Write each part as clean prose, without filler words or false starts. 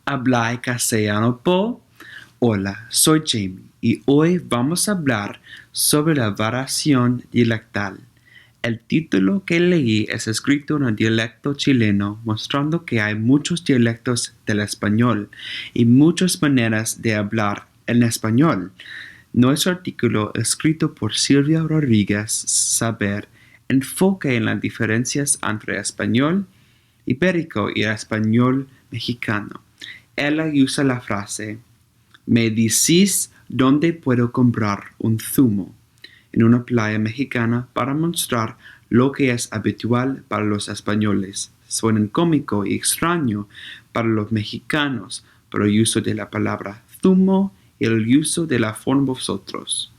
Habla castellano po. Hola, soy Jamie y hoy vamos a hablar sobre la variación dialectal. El título que leí es escrito en el dialecto chileno, mostrando que hay muchos dialectos del español y muchas maneras de hablar en español. Nuestro artículo, escrito por Silvia Rodríguez Saber, enfoca en las diferencias entre español ibérico y español mexicano. Ella usa la frase: "Me decís dónde puedo comprar un zumo" en una playa mexicana para mostrar lo que es habitual para los españoles. Suena cómico y extraño para los mexicanos por el uso de la palabra zumo y el uso de la forma vosotros.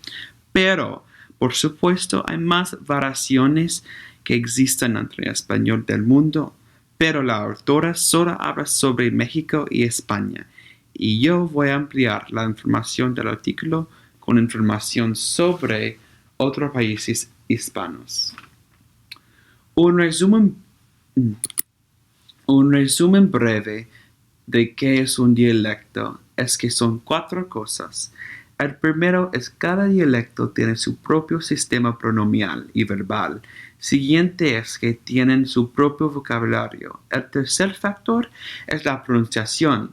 Pero, por supuesto, hay más variaciones que existen entre el español del mundo, pero la autora solo habla sobre México y España, y yo voy a ampliar la información del artículo con información sobre otros países hispanos. Un resumen, un resumen breve de qué es un dialecto es que son 4 cosas. El primero es que cada dialecto tiene su propio sistema pronominal y verbal. Siguiente es que tienen su propio vocabulario. El tercer factor es la pronunciación.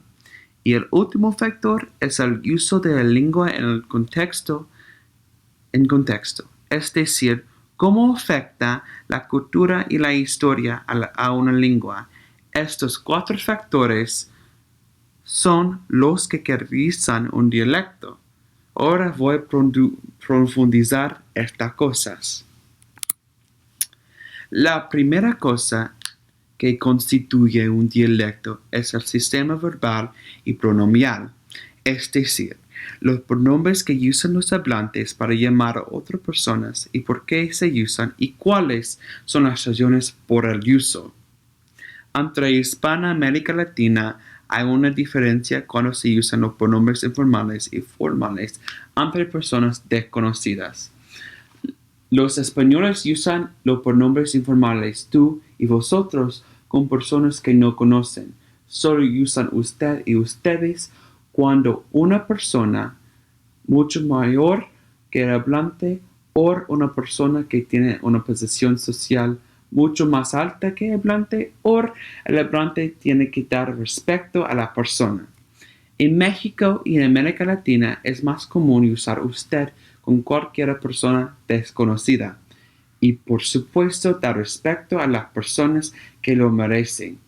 Y el último factor es el uso de la lengua en contexto, es decir, cómo afecta la cultura y la historia a una lengua. Estos 4 factores son los que caracterizan un dialecto. Ahora voy a profundizar estas cosas. La primera cosa que constituye un dialecto es el sistema verbal y pronominal, es decir, los pronombres que usan los hablantes para llamar a otras personas y por qué se usan y cuáles son las razones por el uso. Entre Hispana y América Latina hay una diferencia cuando se usan los pronombres informales y formales entre personas desconocidas. Los españoles usan los pronombres informales tú y vosotros con personas que no conocen. Solo usan usted y ustedes cuando una persona mucho mayor que el hablante o una persona que tiene una posición social mucho más alta que el hablante o el hablante tiene que dar respeto a la persona. En México y en América Latina es más común usar usted con cualquier persona desconocida y por supuesto dar respeto a las personas que lo merecen.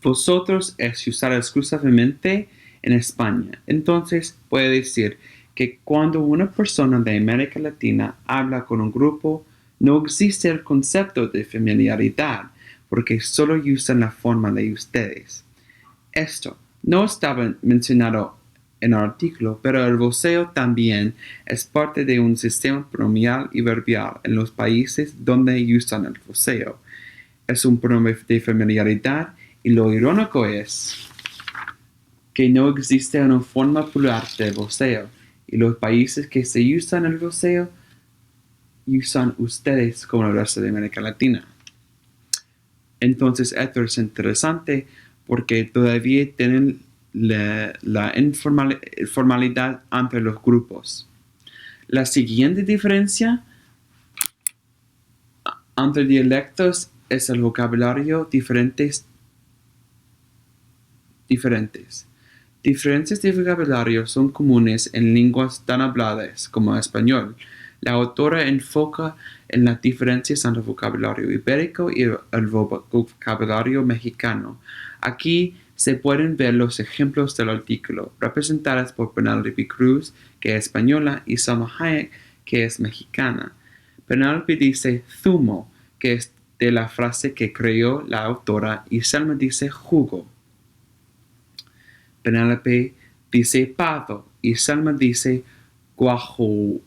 Vosotros es usar exclusivamente en España. Entonces puede decir que cuando una persona de América Latina habla con un grupo, no existe el concepto de familiaridad porque solo usan la forma de ustedes. Esto no estaba mencionado en el artículo, pero el voceo también es parte de un sistema pronominal y verbal en los países donde usan el voceo. Es un pronombre de familiaridad y lo irónico es que no existe una forma plural de voceo y los países que se usan el voceo usan ustedes como el resto de América Latina. Entonces esto es interesante porque todavía tienen la informalidad entre los grupos. La siguiente diferencia entre dialectos es el vocabulario diferentes. Diferencias de vocabulario son comunes en lenguas tan habladas como español. La autora enfoca en las diferencias entre el vocabulario ibérico y el vocabulario mexicano. Aquí se pueden ver los ejemplos del artículo, representadas por Penélope Cruz, que es española, y Salma Hayek, que es mexicana. Penélope dice zumo, que es de la frase que creó la autora, y Salma dice jugo. Penélope dice pavo y Salma dice guajolote,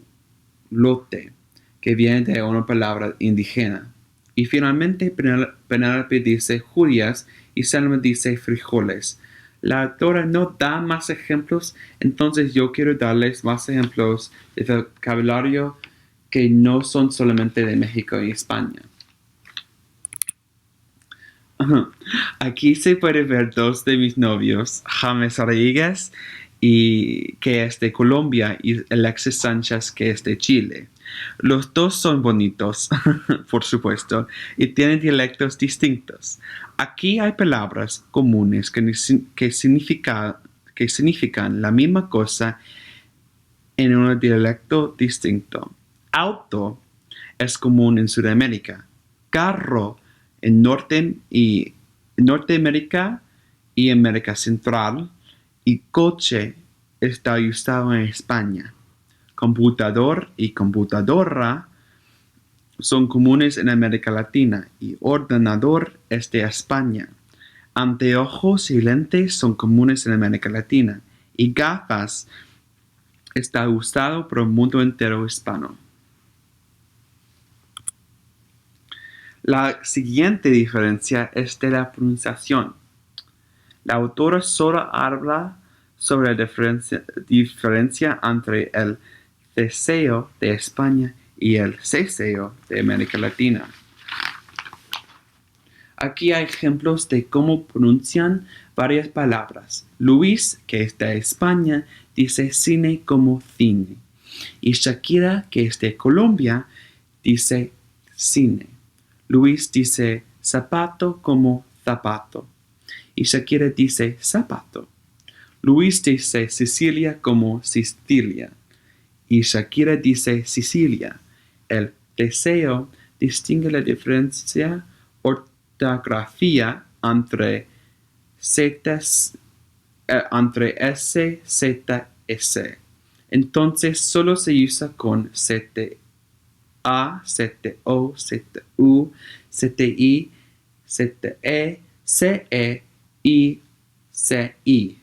que viene de una palabra indígena. Y finalmente Penélope dice judías y Salma dice frijoles. La autora no da más ejemplos, entonces yo quiero darles más ejemplos de vocabulario que no son solamente de México y España. Aquí se puede ver dos de mis novios, James Rodríguez, y que es de Colombia, y Alexis Sánchez, que es de Chile. Los dos son bonitos, por supuesto, y tienen dialectos distintos. Aquí hay palabras comunes que significan la misma cosa en un dialecto distinto. Auto es común en Sudamérica. Carro en Norteamérica y América Central. Y coche está usado en España. Computador y computadora son comunes en América Latina y ordenador es de España. Anteojos y lentes son comunes en América Latina y gafas está usado por el mundo entero hispano. La siguiente diferencia es de la pronunciación. La autora solo habla sobre la diferencia entre el ceseo de España y el ceseo de América Latina. Aquí hay ejemplos de cómo pronuncian varias palabras. Luis, que es de España, dice cine como cine. Y Shakira, que es de Colombia, dice cine. Luis dice zapato como zapato. Y Shakira dice zapato. Luis dice Sicilia como Sicilia. Y Shakira dice Sicilia. El deseo distingue la diferencia ortografía entre S, Z, S. Entonces solo se usa con ZA, ZO, ZU, ZI, ZE, CE y CI.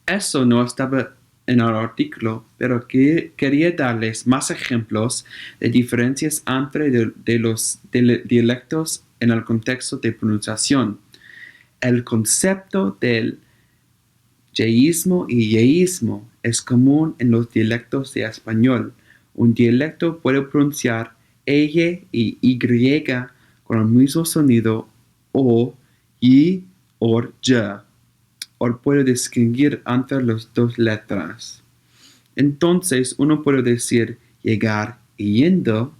Eso no estaba en el artículo, pero quería darles más ejemplos de diferencias entre los dialectos en el contexto de pronunciación. El concepto del yeísmo y yeísmo es común en los dialectos de español. Un dialecto puede pronunciar ella y y con el mismo sonido o, y, o, ya. O puede distinguir entre las dos letras. Entonces uno puede decir llegar y yendo,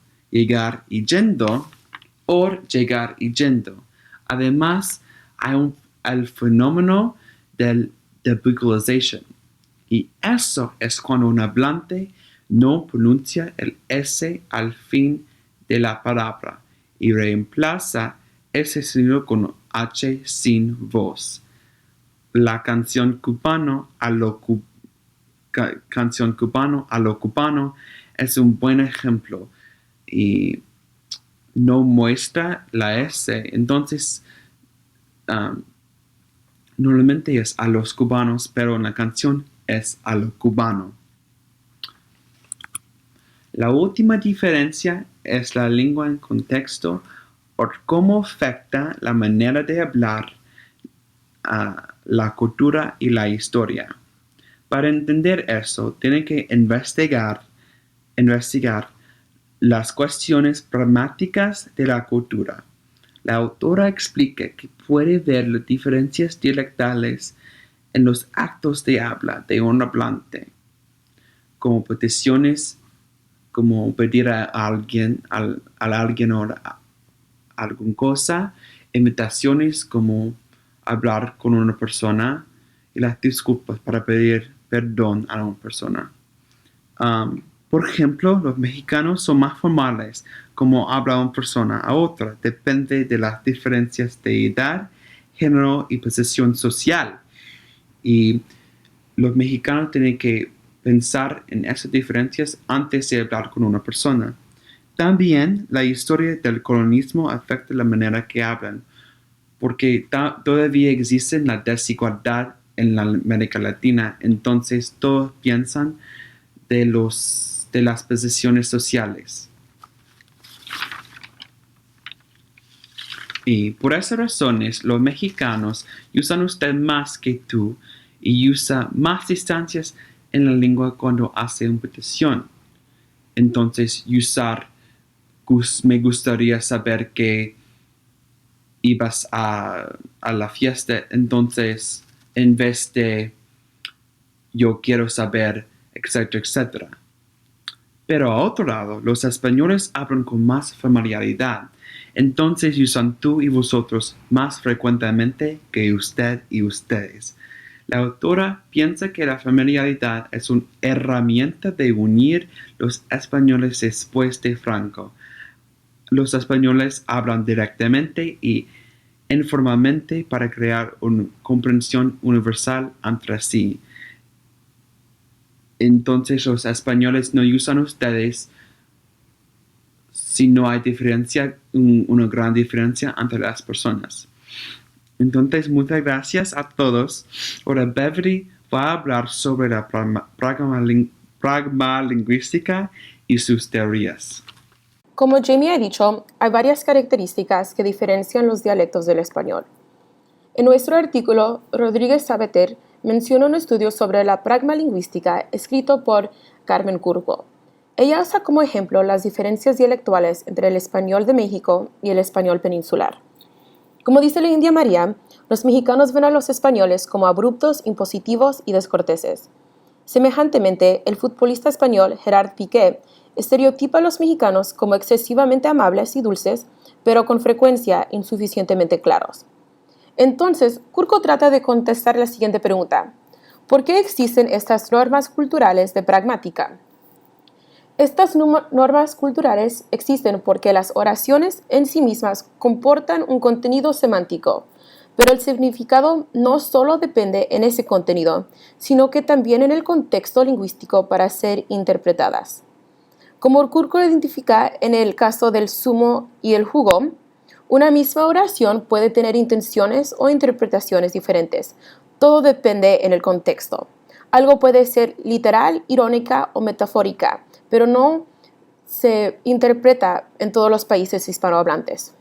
o llegar y yendo. Además, hay el fenómeno del debuggalization. Y eso es cuando un hablante no pronuncia el S al fin de la palabra y reemplaza ese sonido con H sin voz. La canción cubano a lo cubano es un buen ejemplo y no muestra la S. Entonces, normalmente es a los cubanos, pero en la canción es a lo cubano. La última diferencia es la lengua en contexto por cómo afecta la manera de hablar la cultura y la historia. Para entender eso, tiene que investigar las cuestiones gramáticas de la cultura. La autora explica que puede ver las diferencias dialectales en los actos de habla de un hablante, como peticiones, como pedir a alguien, a alguien o alguna cosa, imitaciones como hablar con una persona y las disculpas para pedir perdón a una persona. Por ejemplo, los mexicanos son más formales, como habla una persona a otra, depende de las diferencias de edad, género y posición social. Y los mexicanos tienen que pensar en esas diferencias antes de hablar con una persona. También la historia del colonialismo afecta la manera que hablan, porque todavía existe la desigualdad en la América Latina, entonces todos piensan de las posiciones sociales. Y por esas razones, los mexicanos usan usted más que tú y usa más distancias en la lengua cuando hace una petición. Entonces, usar me gustaría saber que ibas a la fiesta, entonces en vez de yo quiero saber, etcétera, etcétera. Pero a otro lado, los españoles hablan con más familiaridad, entonces usan tú y vosotros más frecuentemente que usted y ustedes. La autora piensa que la familiaridad es una herramienta de unir los españoles después de Franco. Los españoles hablan directamente y informalmente para crear una comprensión universal entre sí. Entonces los españoles no usan ustedes si no hay una gran diferencia entre las personas. Entonces, muchas gracias a todos. Ahora Beverly va a hablar sobre la pragma lingüística y sus teorías. Como Jamie ha dicho, hay varias características que diferencian los dialectos del español. En nuestro artículo, Rodríguez Sabater menciona un estudio sobre la pragma lingüística escrito por Carmen Curvo. Ella usa como ejemplo las diferencias dialectuales entre el español de México y el español peninsular. Como dice la India María, los mexicanos ven a los españoles como abruptos, impositivos y descorteses. Semejantemente, el futbolista español Gerard Piqué estereotipa a los mexicanos como excesivamente amables y dulces, pero con frecuencia insuficientemente claros. Entonces, Curco trata de contestar la siguiente pregunta: ¿por qué existen estas normas culturales de pragmática? Estas normas culturales existen porque las oraciones en sí mismas comportan un contenido semántico, pero el significado no solo depende en ese contenido, sino que también en el contexto lingüístico para ser interpretadas. Como Curco identifica en el caso del zumo y el jugo, una misma oración puede tener intenciones o interpretaciones diferentes. Todo depende en el contexto. Algo puede ser literal, irónica o metafórica, pero no se interpreta en todos los países hispanohablantes.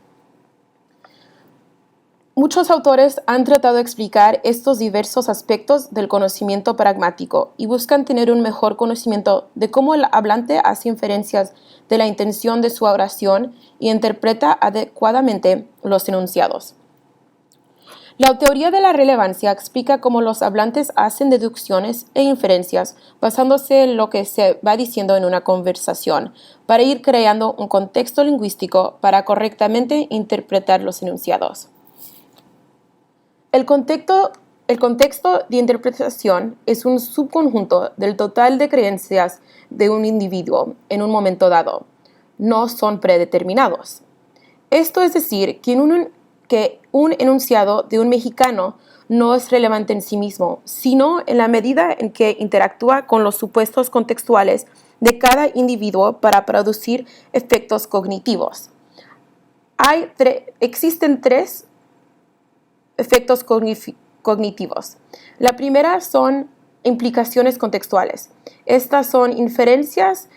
Muchos autores han tratado de explicar estos diversos aspectos del conocimiento pragmático y buscan tener un mejor conocimiento de cómo el hablante hace inferencias de la intención de su oración y interpreta adecuadamente los enunciados. La teoría de la relevancia explica cómo los hablantes hacen deducciones e inferencias basándose en lo que se va diciendo en una conversación para ir creando un contexto lingüístico para correctamente interpretar los enunciados. El contexto de interpretación es un subconjunto del total de creencias de un individuo en un momento dado. No son predeterminados. Esto es decir, que un enunciado de un mexicano no es relevante en sí mismo, sino en la medida en que interactúa con los supuestos contextuales de cada individuo para producir efectos cognitivos. Existen tres efectos cognitivos. La primera son implicaciones contextuales. Estas son inferencias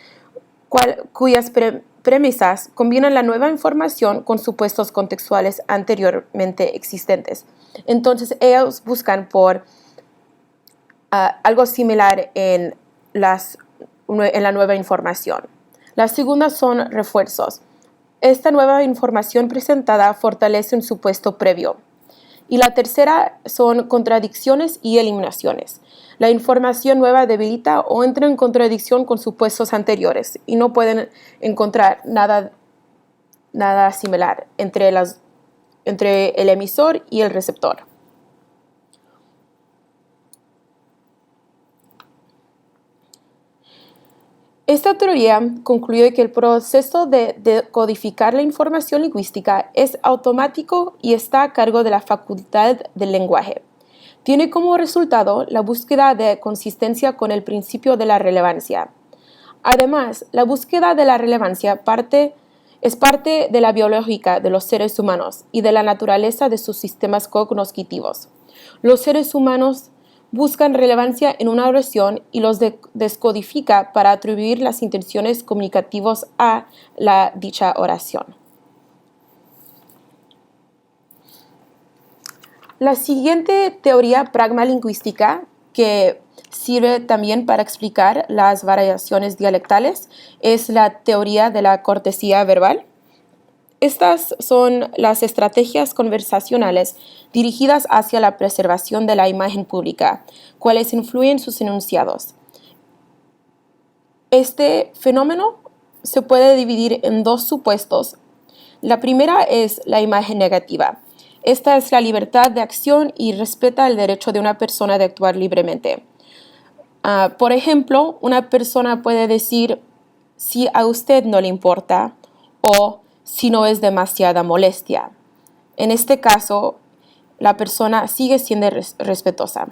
cuyas premisas combinan la nueva información con supuestos contextuales anteriormente existentes. Entonces, ellos buscan por algo similar en la nueva información. La segunda son refuerzos. Esta nueva información presentada fortalece un supuesto previo. Y la tercera son contradicciones y eliminaciones. La información nueva debilita o entra en contradicción con supuestos anteriores y no pueden encontrar nada similar entre el emisor y el receptor. Esta teoría concluye que el proceso de decodificar la información lingüística es automático y está a cargo de la facultad del lenguaje. Tiene como resultado la búsqueda de consistencia con el principio de la relevancia. Además, la búsqueda de la relevancia es parte de la biológica de los seres humanos y de la naturaleza de sus sistemas cognitivos. Los seres humanos buscan relevancia en una oración y los descodifica para atribuir las intenciones comunicativas a la dicha oración. La siguiente teoría pragmalingüística, que sirve también para explicar las variaciones dialectales es la teoría de la cortesía verbal. Estas son las estrategias conversacionales dirigidas hacia la preservación de la imagen pública, cuales influyen sus enunciados. Este fenómeno se puede dividir en dos supuestos. La primera es la imagen negativa. Esta es la libertad de acción y respeta el derecho de una persona de actuar libremente. Por ejemplo, una persona puede decir si a usted no le importa o si no es demasiada molestia. En este caso, la persona sigue siendo respetuosa.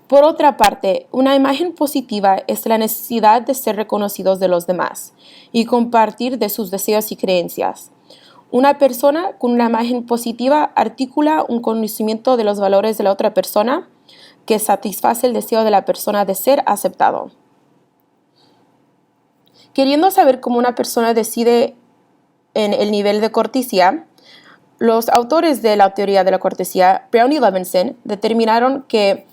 Por otra parte, una imagen positiva es la necesidad de ser reconocidos de los demás y compartir de sus deseos y creencias. Una persona con una imagen positiva articula un conocimiento de los valores de la otra persona que satisface el deseo de la persona de ser aceptado. Queriendo saber cómo una persona decide en el nivel de cortesía, los autores de la teoría de la cortesía, Brown y Levinson, determinaron que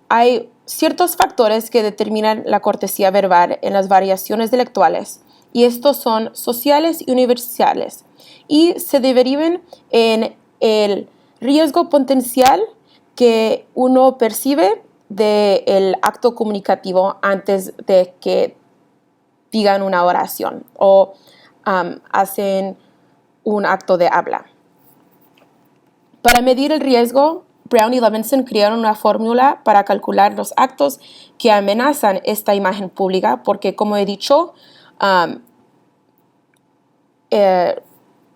hay ciertos factores que determinan la cortesía verbal en las variaciones dialectales, y estos son sociales y universales, y se derivan en el riesgo potencial que uno percibe del acto comunicativo antes de que digan una oración o hacen un acto de habla. Para medir el riesgo, Brown y Levinson crearon una fórmula para calcular los actos que amenazan esta imagen pública, porque como he dicho,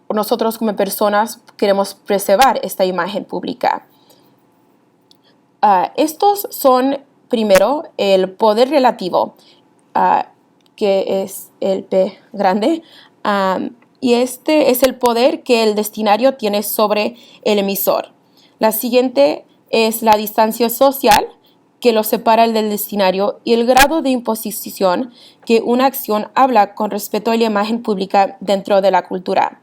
nosotros como personas queremos preservar esta imagen pública. Estos son, primero, el poder relativo, que es el P grande, y este es el poder que el destinatario tiene sobre el emisor. La siguiente es la distancia social que lo separa del destinatario y el grado de imposición que una acción habla con respecto a la imagen pública dentro de la cultura.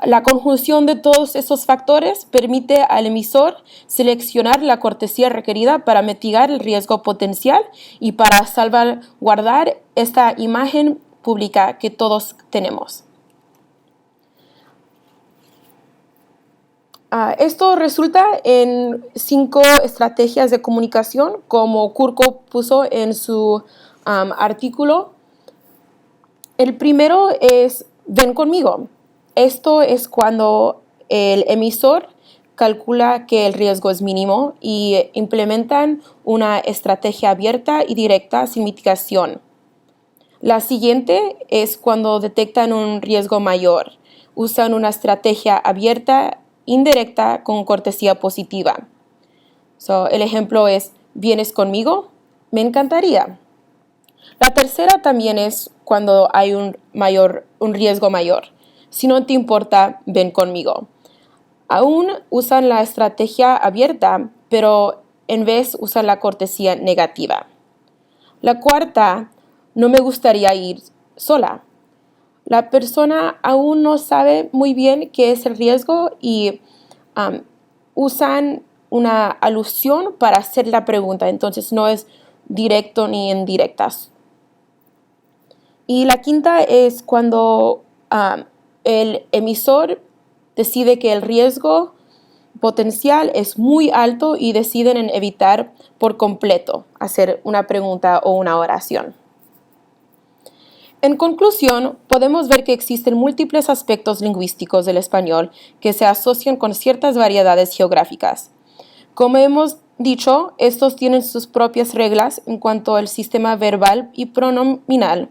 La conjunción de todos esos factores permite al emisor seleccionar la cortesía requerida para mitigar el riesgo potencial y para salvaguardar esta imagen pública que todos tenemos. Esto resulta en 5 estrategias de comunicación, como Kurko puso en su artículo. El primero es ven conmigo. Esto es cuando el emisor calcula que el riesgo es mínimo y implementan una estrategia abierta y directa sin mitigación. La siguiente es cuando detectan un riesgo mayor. Usan una estrategia abierta, indirecta, con cortesía positiva. El ejemplo es, ¿vienes conmigo? Me encantaría. La tercera también es cuando hay un riesgo mayor. Si no te importa, ven conmigo. Aún usan la estrategia abierta, pero en vez usan la cortesía negativa. La cuarta, no me gustaría ir sola. La persona aún no sabe muy bien qué es el riesgo y usan una alusión para hacer la pregunta. Entonces no es directo ni indirectas. Y la quinta es cuando el emisor decide que el riesgo potencial es muy alto y deciden en evitar por completo hacer una pregunta o una oración. En conclusión, podemos ver que existen múltiples aspectos lingüísticos del español que se asocian con ciertas variedades geográficas. Como hemos dicho, estos tienen sus propias reglas en cuanto al sistema verbal y pronominal,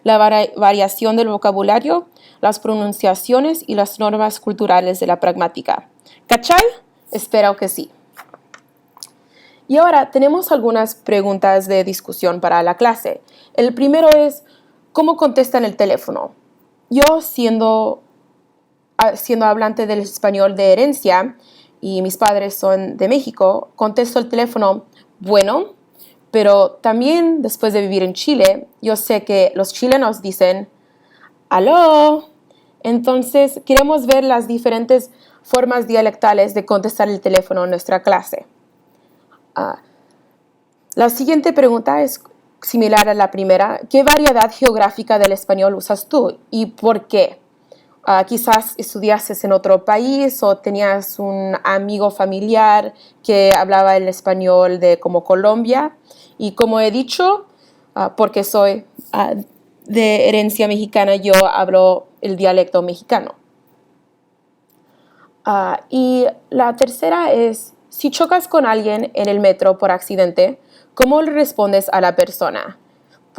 la variación del vocabulario, las pronunciaciones y las normas culturales de la pragmática. ¿Cachai? Espero que sí. Y ahora tenemos algunas preguntas de discusión para la clase. El primero es, ¿cómo contestan el teléfono? Yo, siendo hablante del español de herencia y mis padres son de México, contesto el teléfono, bueno, pero también después de vivir en Chile, yo sé que los chilenos dicen, aló. Entonces, queremos ver las diferentes formas dialectales de contestar el teléfono en nuestra clase. La siguiente pregunta es similar a la primera. ¿Qué variedad geográfica del español usas tú y por qué? Quizás estudiaste en otro país o tenías un amigo familiar que hablaba el español de como Colombia. Y como he dicho, porque soy de herencia mexicana, yo hablo el dialecto mexicano. Y la tercera es, si chocas con alguien en el metro por accidente, ¿cómo le respondes a la persona?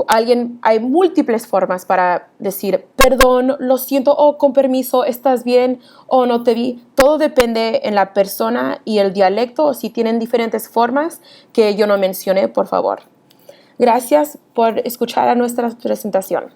Hay múltiples formas para decir, perdón, lo siento, o con permiso, ¿estás bien? O no te vi. Todo depende en la persona y el dialecto, si tienen diferentes formas que yo no mencioné, por favor. Gracias por escuchar a nuestra presentación.